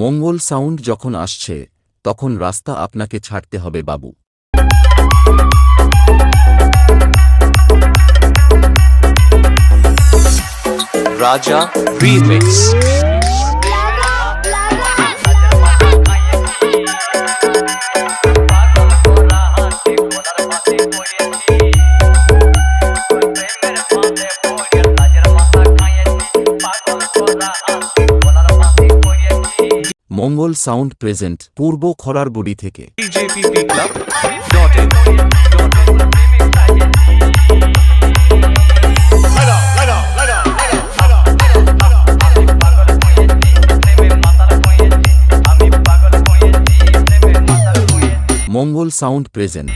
মঙ্গল sound যখন আসছে তখন রাস্তা আপনাকে ছাড়তে হবে বাবু। রাজা রিমিক্স। মঙ্গল সাউন্ড প্রেজেন্ট পূর্ব খরারগুড়ি থেকে। মঙ্গল সাউন্ড প্রেজেন্ট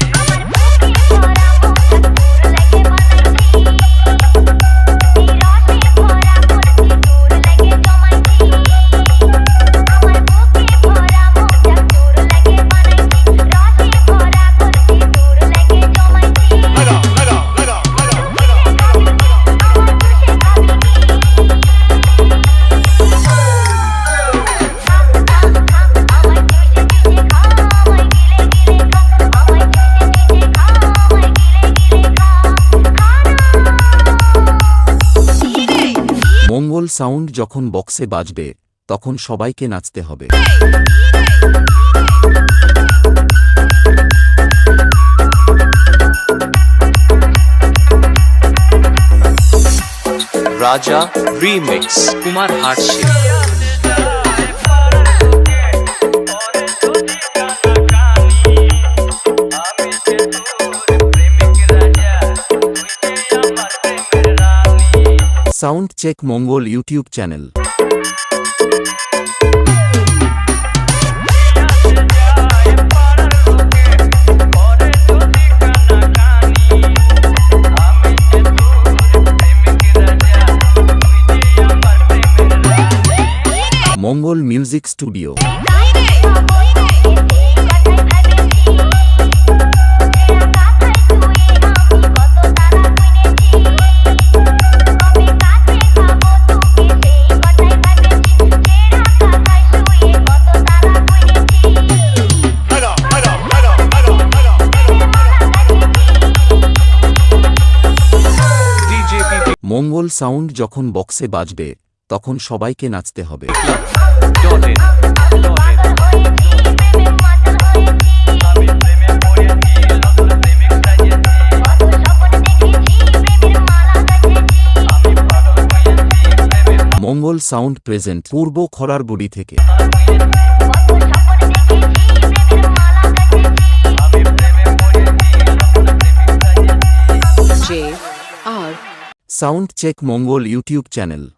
মঙ্গল সাউন্ড যখন বক্সে বাজবে তখন সবাইকে নাচতে হবে। রাজা রিমিক্স কুমার হাটশে। সাউন্ড চেক মঙ্গল ইউটিউব চ্যানেল। মঙ্গল মিউজিক স্টুডিও। মঙ্গল সাউন্ড যখন বক্সে বাজবে তখন সবাইকে নাচতে হবে। মঙ্গল সাউন্ড প্রেজেন্ট পূর্ব খরারগুড়ি থেকে। সাউন্ড চেক মঙ্গল ইউটিউব চ্যানেল।